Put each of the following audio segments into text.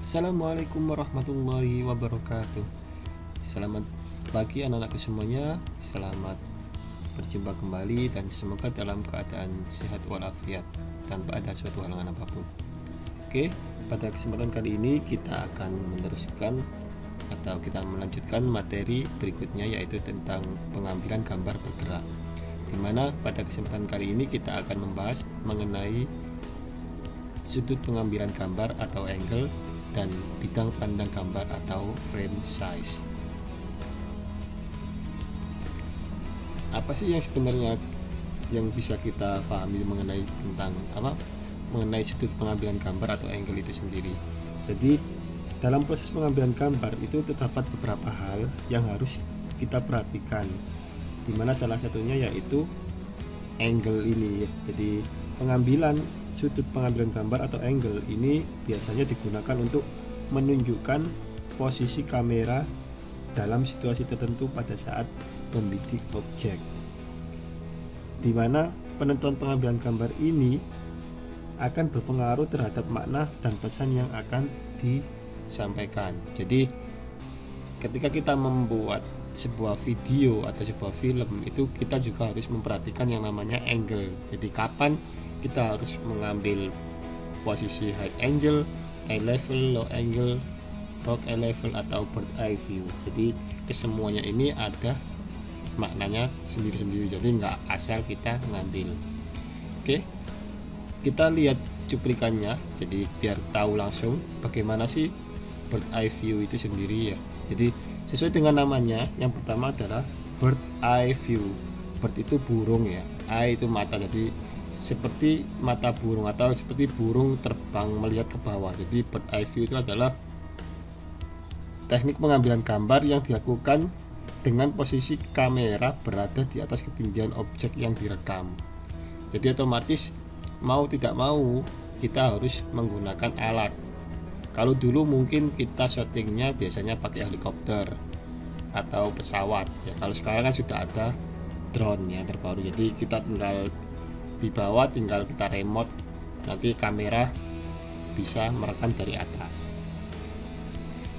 Assalamualaikum warahmatullahi wabarakatuh. Selamat pagi anak-anakku semuanya. Selamat berjumpa kembali dan semoga dalam keadaan sehat walafiat tanpa ada suatu halangan apapun. Oke, pada kesempatan kali ini kita akan meneruskan atau kita melanjutkan materi berikutnya, yaitu tentang pengambilan gambar bergerak, dimana pada kesempatan kali ini kita akan membahas mengenai sudut pengambilan gambar atau angle dan bidang pandang gambar atau frame size. Apa sih yang sebenarnya yang bisa kita pahami mengenai sudut pengambilan gambar atau angle itu sendiri? Jadi dalam proses pengambilan gambar itu terdapat beberapa hal yang harus kita perhatikan, dimana salah satunya yaitu angle ini ya. Jadi pengambilan sudut pengambilan gambar atau angle ini biasanya digunakan untuk menunjukkan posisi kamera dalam situasi tertentu pada saat membidik objek, di mana penentuan pengambilan gambar ini akan berpengaruh terhadap makna dan pesan yang akan disampaikan. Jadi ketika kita membuat sebuah video atau sebuah film itu kita juga harus memperhatikan yang namanya angle. Jadi kapan kita harus mengambil posisi high angle, eye level, low angle, frog eye level atau bird eye view. Jadi kesemuanya ini ada maknanya sendiri-sendiri, jadi nggak asal kita ngambil. Oke, kita lihat cuplikannya jadi biar tahu langsung bagaimana sih bird eye view itu sendiri ya. Jadi sesuai dengan namanya, yang pertama adalah bird eye view. Bird itu burung ya, eye itu mata, jadi seperti mata burung atau seperti burung terbang melihat ke bawah. Jadi bird eye view itu adalah teknik pengambilan gambar yang dilakukan dengan posisi kamera berada di atas ketinggian objek yang direkam. Jadi otomatis mau tidak mau kita harus menggunakan alat. Kalau dulu mungkin kita syutingnya biasanya pakai helikopter atau pesawat ya. Kalau sekarang kan sudah ada drone yang terbaru, jadi kita tinggal di bawah, tinggal kita remote, nanti kamera bisa merekam dari atas.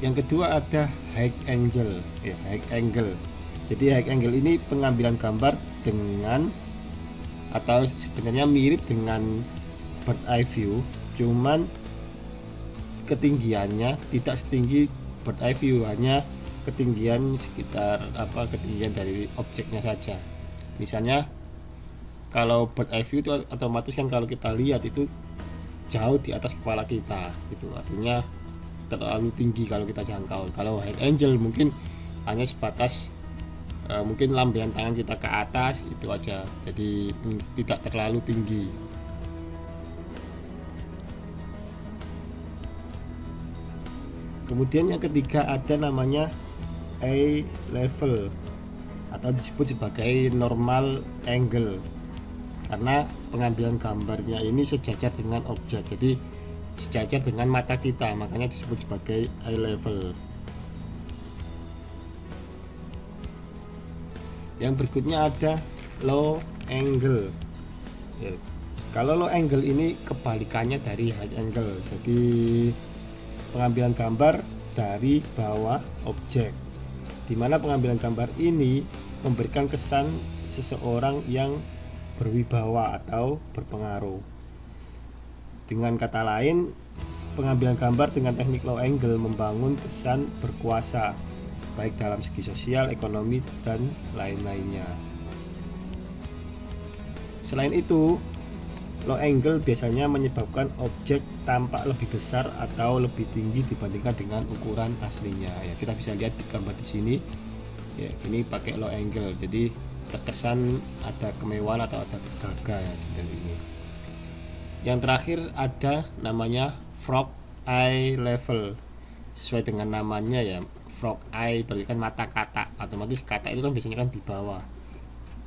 Yang kedua ada high angle ya, high angle. Jadi high angle ini pengambilan gambar dengan atau sebenarnya mirip dengan bird eye view, cuman ketinggiannya tidak setinggi bird eye view, hanya ketinggian sekitar ketinggian dari objeknya saja. Misalnya kalau bird eye view itu otomatis kan kalau kita lihat itu jauh di atas kepala kita, itu artinya terlalu tinggi kalau kita jangkau. Kalau high angle mungkin hanya sebatas mungkin lambaian tangan kita ke atas, itu aja, jadi tidak terlalu tinggi. Kemudian yang ketiga ada namanya eye level atau disebut sebagai normal angle, karena pengambilan gambarnya ini sejajar dengan objek, jadi sejajar dengan mata kita, makanya disebut sebagai eye level. Yang berikutnya ada low angle ya. Kalau low angle ini kebalikannya dari high angle, jadi pengambilan gambar dari bawah objek, dimana pengambilan gambar ini memberikan kesan seseorang yang berwibawa atau berpengaruh. Dengan kata lain, pengambilan gambar dengan teknik low angle membangun kesan berkuasa, baik dalam segi sosial, ekonomi, dan lain-lainnya. Selain itu, low angle biasanya menyebabkan objek tampak lebih besar atau lebih tinggi dibandingkan dengan ukuran aslinya. Ya, kita bisa lihat di gambar di sini. Ya, ini pakai low angle, jadi terkesan ada kemewahan atau ada gagah ya seperti ini. Yang terakhir ada namanya frog eye level. Sesuai dengan namanya ya, frog eye berarti kan mata katak, otomatis katak itu kan biasanya kan di bawah.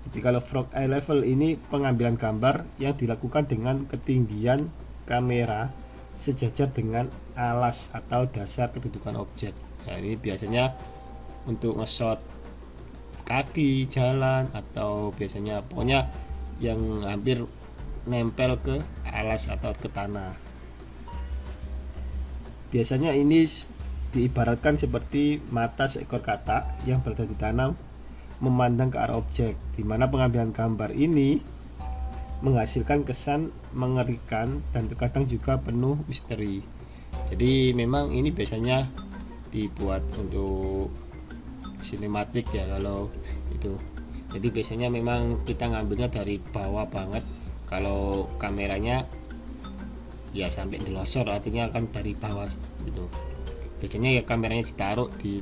Jadi kalau frog eye level ini pengambilan gambar yang dilakukan dengan ketinggian kamera sejajar dengan alas atau dasar kedudukan objek. Nah, ini biasanya untuk nge-shot kaki jalan atau biasanya pokoknya yang hampir nempel ke alas atau ke tanah. Biasanya ini diibaratkan seperti mata seekor katak yang berada di tanah memandang ke arah objek, di mana pengambilan gambar ini menghasilkan kesan mengerikan dan terkadang juga penuh misteri. Jadi memang ini biasanya dibuat untuk sinematik ya kalau itu. Jadi biasanya memang kita ngambilnya dari bawah banget. Kalau kameranya ya sampai delosor, artinya kan dari bawah gitu. Biasanya ya kameranya ditaruh di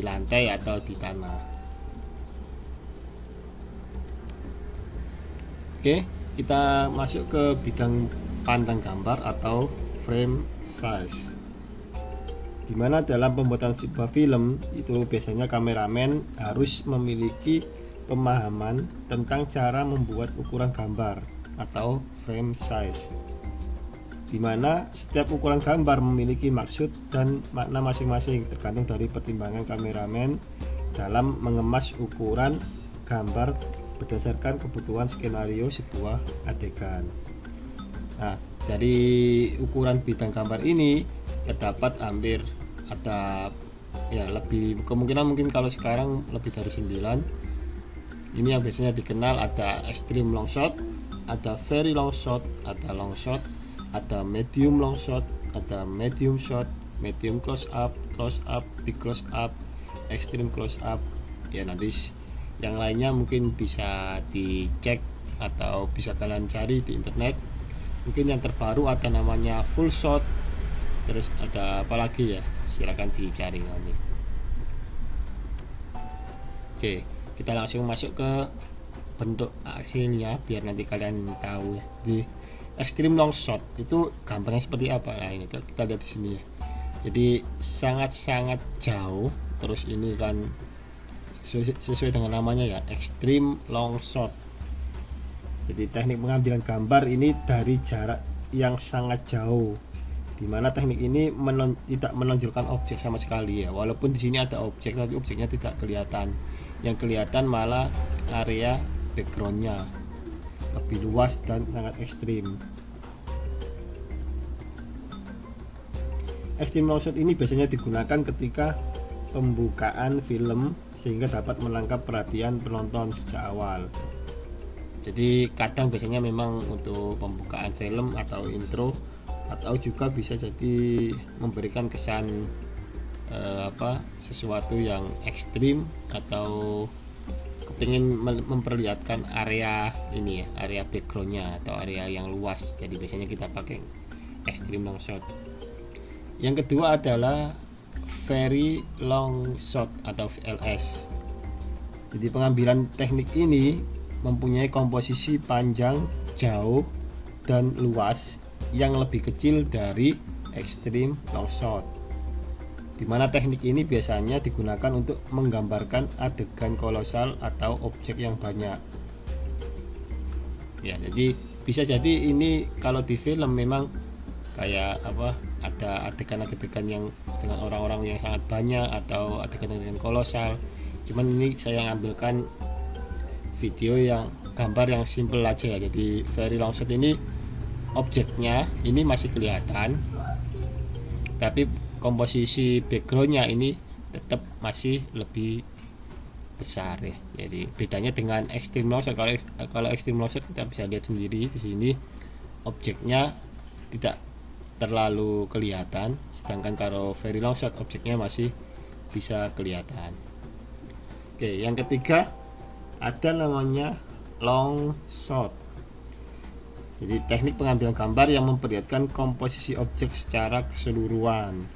lantai atau di tanah. Oke, kita masuk ke bidang pandang gambar atau frame size, dimana dalam pembuatan sebuah film itu biasanya kameramen harus memiliki pemahaman tentang cara membuat ukuran gambar atau frame size, dimana setiap ukuran gambar memiliki maksud dan makna masing-masing tergantung dari pertimbangan kameramen dalam mengemas ukuran gambar berdasarkan kebutuhan skenario sebuah adegan. Nah, dari ukuran bidang gambar ini terdapat hampir ada ya lebih kemungkinan mungkin kalau sekarang lebih dari 9. Ini yang biasanya dikenal ada extreme long shot, ada very long shot, ada long shot, ada medium long shot, ada medium shot, medium close up, big close up, extreme close up. Ya nanti yang lainnya mungkin bisa dicek atau bisa kalian cari di internet. Mungkin yang terbaru ada namanya full shot, terus ada apa lagi ya, silakan dicari nanti. Oke, kita langsung masuk ke bentuk hasilnya biar nanti kalian tahu ya. Di extreme long shot itu gambarnya seperti apa? Nah ini kita lihat di sini ya. Jadi sangat-sangat jauh, terus ini kan sesuai dengan namanya ya, extreme long shot. Jadi teknik pengambilan gambar ini dari jarak yang sangat jauh, dimana teknik ini tidak menonjolkan objek sama sekali ya, walaupun di sini ada objek tapi objeknya tidak kelihatan. Yang kelihatan malah area backgroundnya lebih luas dan sangat ekstrim. Extreme long shot ini biasanya digunakan ketika pembukaan film sehingga dapat menangkap perhatian penonton sejak awal. Jadi kadang biasanya memang untuk pembukaan film atau intro, atau juga bisa jadi memberikan kesan sesuatu yang ekstrim atau kepingin memperlihatkan area ini ya, area backgroundnya atau area yang luas. Jadi biasanya kita pakai extreme long shot. Yang kedua adalah very long shot atau VLS. Jadi pengambilan teknik ini mempunyai komposisi panjang, jauh, dan luas yang lebih kecil dari extreme long shot, dimana teknik ini biasanya digunakan untuk menggambarkan adegan kolosal atau objek yang banyak ya. Jadi bisa jadi ini kalau di film memang kayak ada adegan-adegan yang dengan orang-orang yang sangat banyak atau adegan-adegan kolosal. Cuman ini saya ngambilkan video yang gambar yang simple aja ya. Jadi very long shot ini objeknya ini masih kelihatan, tapi komposisi backgroundnya ini tetap masih lebih besar ya. Jadi bedanya dengan extreme long shot, kalau extreme long shot kita bisa lihat sendiri di sini objeknya tidak terlalu kelihatan, sedangkan kalau very long shot objeknya masih bisa kelihatan. Oke, yang ketiga ada namanya long shot. Jadi teknik pengambilan gambar yang memperlihatkan komposisi objek secara keseluruhan,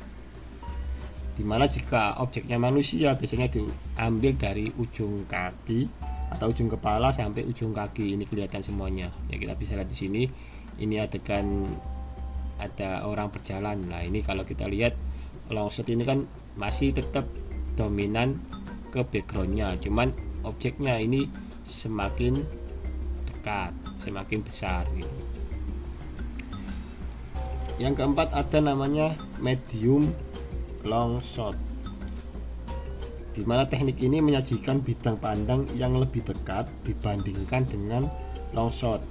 dimana jika objeknya manusia biasanya diambil dari ujung kaki atau ujung kepala sampai ujung kaki, ini kelihatan semuanya ya. Kita bisa lihat di sini, ini adegan ada orang berjalan. Nah ini kalau kita lihat long shot ini kan masih tetap dominan ke backgroundnya, cuman objeknya ini semakin dekat, semakin besar gitu. Yang keempat ada namanya medium long shot, dimana teknik ini menyajikan bidang pandang yang lebih dekat dibandingkan dengan long shot.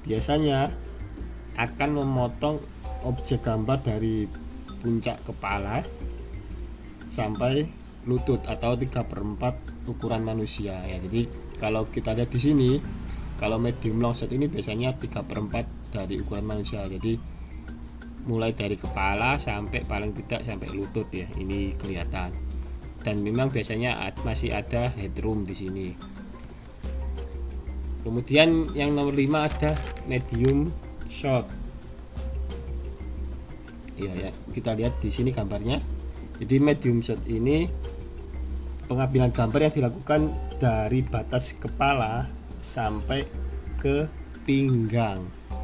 Biasanya akan memotong objek gambar dari puncak kepala sampai lutut atau 3/4 ukuran manusia ya. Jadi kalau kita lihat di sini, kalau medium long shot ini biasanya 3/4 dari ukuran manusia. Jadi mulai dari kepala sampai paling tidak sampai lutut ya, ini kelihatan. Dan memang biasanya masih ada headroom di sini. Kemudian yang nomor 5 ada medium shot. Ya, kita lihat di sini gambarnya. Jadi medium shot ini pengambilan gambar yang dilakukan dari batas kepala sampai ke pinggang.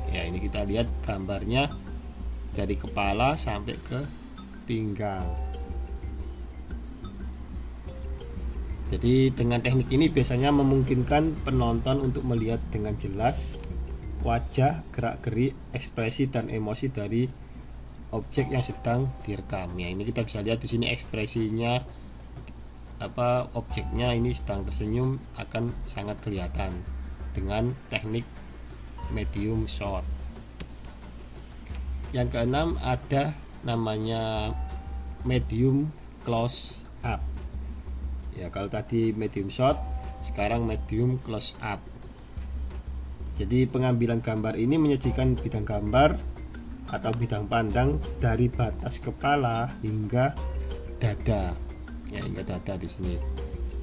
Ya, ini kita lihat gambarnya dari kepala sampai ke pinggang. Jadi dengan teknik ini biasanya memungkinkan penonton untuk melihat dengan jelas wajah, gerak-gerik, ekspresi dan emosi dari objek yang sedang direkam. Ya, ini kita bisa lihat di sini ekspresinya, objeknya ini sedang tersenyum akan sangat kelihatan dengan teknik medium shot. Yang keenam ada namanya medium close up. Ya, kalau tadi medium shot, sekarang medium close up. Jadi pengambilan gambar ini menyajikan bidang gambar atau bidang pandang dari batas kepala hingga dada. Ya, hingga dada di sini.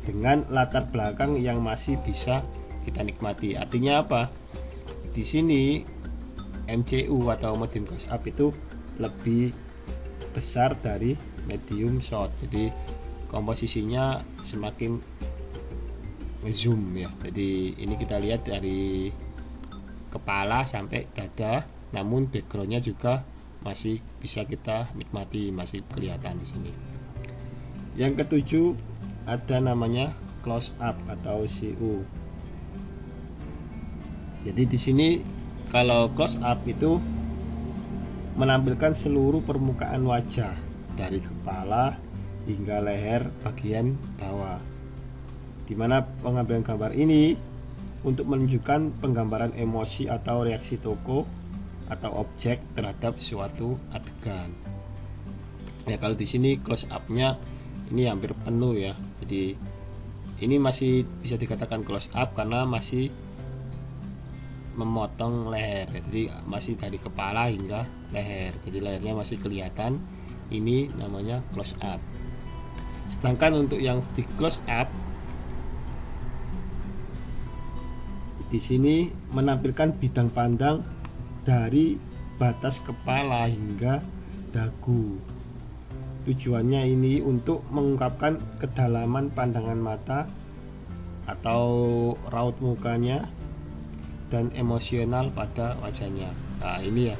Dengan latar belakang yang masih bisa kita nikmati. Artinya apa? Di sini MCU atau medium close up itu lebih besar dari medium shot. Jadi komposisinya semakin ngezoom ya. Jadi ini kita lihat dari kepala sampai dada, namun backgroundnya juga masih bisa kita nikmati, masih kelihatan di sini. Yang ketujuh ada namanya close up atau CU. Jadi di sini kalau close up itu menampilkan seluruh permukaan wajah dari kepala hingga leher bagian bawah, dimana pengambilan gambar ini untuk menunjukkan penggambaran emosi atau reaksi tokoh atau objek terhadap suatu adegan. Ya, kalau di sini close up-nya ini hampir penuh ya. Jadi ini masih bisa dikatakan close up karena masih memotong leher. Jadi masih dari kepala hingga leher. Jadi lehernya masih kelihatan. Ini namanya close up. Sedangkan untuk yang di close up di sini menampilkan bidang pandang dari batas kepala hingga dagu. Tujuannya ini untuk mengungkapkan kedalaman pandangan mata atau raut mukanya dan emosional pada wajahnya. Nah, ini ya.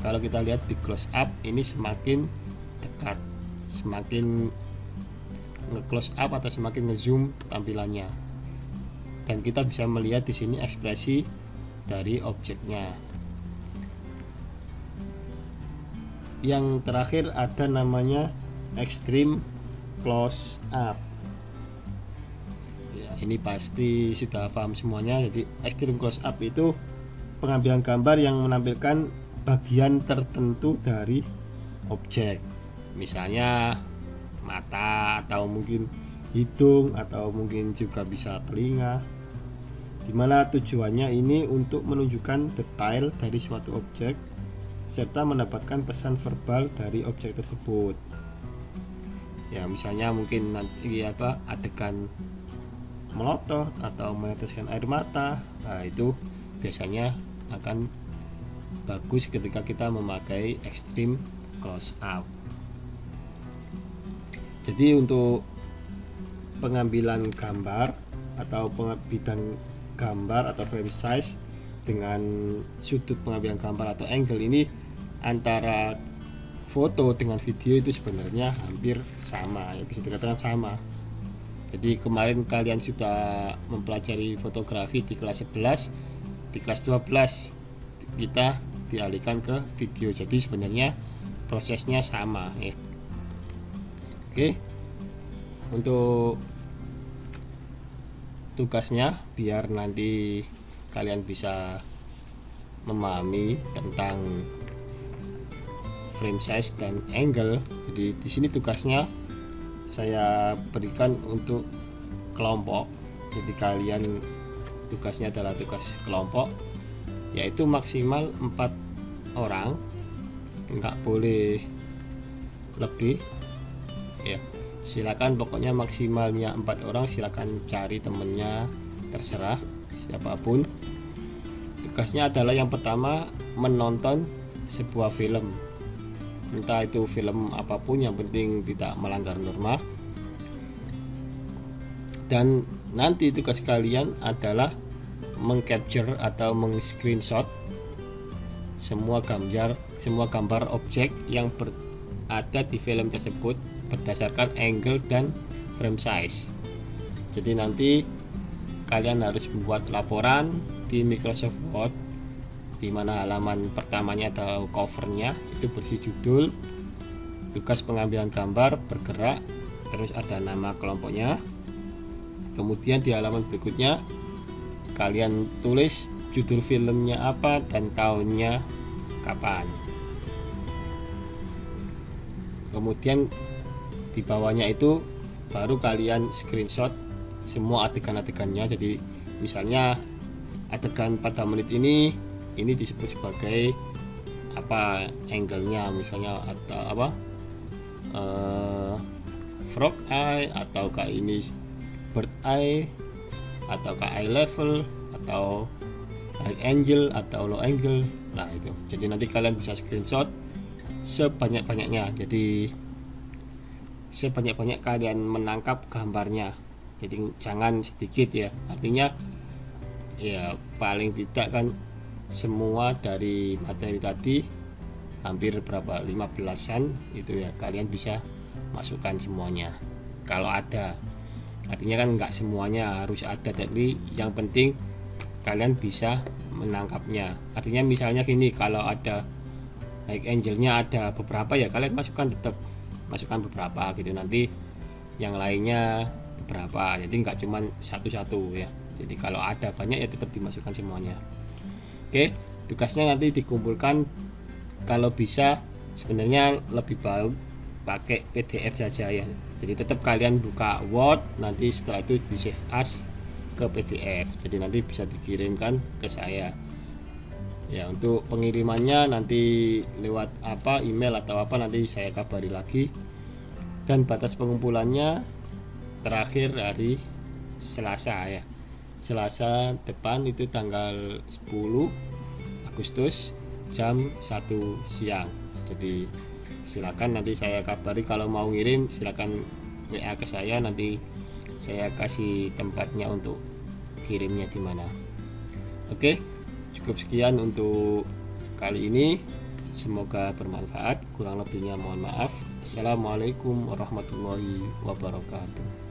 Kalau kita lihat di close up ini semakin dekat, semakin nge-close up atau semakin nge-zoom tampilannya. Dan kita bisa melihat di sini ekspresi dari objeknya. Yang terakhir ada namanya extreme close up. Ya, ini pasti sudah paham semuanya. Jadi extreme close up itu pengambilan gambar yang menampilkan bagian tertentu dari objek. Misalnya mata atau mungkin hidung atau mungkin juga bisa telinga, dimana tujuannya ini untuk menunjukkan detail dari suatu objek serta mendapatkan pesan verbal dari objek tersebut. Ya, misalnya mungkin nanti adegan melotot atau meneteskan air mata. Nah, itu biasanya akan bagus ketika kita memakai extreme close up. Jadi untuk pengambilan gambar atau bidang gambar atau frame size dengan sudut pengambilan gambar atau angle ini antara foto dengan video itu sebenarnya hampir sama, ya bisa dikatakan sama. Jadi kemarin kalian sudah mempelajari fotografi di kelas 11, di kelas 12 kita dialihkan ke video. Jadi sebenarnya prosesnya sama ya. Oke, untuk tugasnya biar nanti kalian bisa memahami tentang frame size dan angle. Jadi di sini tugasnya saya berikan untuk kelompok. Jadi kalian tugasnya adalah tugas kelompok, yaitu maksimal 4 orang, nggak boleh lebih ya. Silakan, pokoknya maksimalnya 4 orang. Silakan cari temennya, terserah siapapun. Tugasnya adalah yang pertama menonton sebuah film, entah itu film apapun, yang penting tidak melanggar norma. Dan nanti tugas kalian adalah mengcapture atau meng-screenshot semua gambar objek yang ada di film tersebut berdasarkan angle dan frame size. Jadi nanti kalian harus membuat laporan di Microsoft Word, di mana halaman pertamanya atau covernya itu berisi judul, tugas pengambilan gambar bergerak, terus ada nama kelompoknya. Kemudian di halaman berikutnya kalian tulis judul filmnya apa dan tahunnya kapan. Kemudian di bawahnya itu baru kalian screenshot semua adegan-adegannya. Jadi misalnya adegan pada menit ini disebut sebagai apa angle-nya, misalnya atau apa frog eye, ataukah ini bird eye, ataukah eye level, atau high angle atau low angle. Nah itu, jadi nanti kalian bisa screenshot sebanyak-banyaknya. Jadi sebanyak-banyak kalian menangkap gambarnya, jadi jangan sedikit ya. Artinya ya paling tidak kan semua dari materi tadi hampir berapa, 15-an itu ya, kalian bisa masukkan semuanya kalau ada. Artinya kan nggak semuanya harus ada, tapi yang penting kalian bisa menangkapnya. Artinya misalnya gini, kalau ada high angle-nya ada beberapa ya, kalian masukkan beberapa gitu, nanti yang lainnya beberapa, jadi nggak cuma satu-satu ya. Jadi kalau ada banyak ya tetap dimasukkan semuanya. Oke, tugasnya nanti dikumpulkan, kalau bisa sebenarnya lebih baik pakai PDF saja ya. Jadi tetap kalian buka Word, nanti setelah itu di save as ke PDF, jadi nanti bisa dikirimkan ke saya ya. Untuk pengirimannya nanti lewat apa, email atau apa, nanti saya kabari lagi. Dan batas pengumpulannya terakhir hari Selasa ya, Selasa depan itu tanggal 10 Agustus jam 1 siang. Jadi silakan, nanti saya kabari. Kalau mau ngirim silakan WA ke saya, nanti saya kasih tempatnya untuk kirimnya di mana. Oke, cukup sekian untuk kali ini, semoga bermanfaat. Kurang lebihnya mohon maaf. Assalamualaikum warahmatullahi wabarakatuh.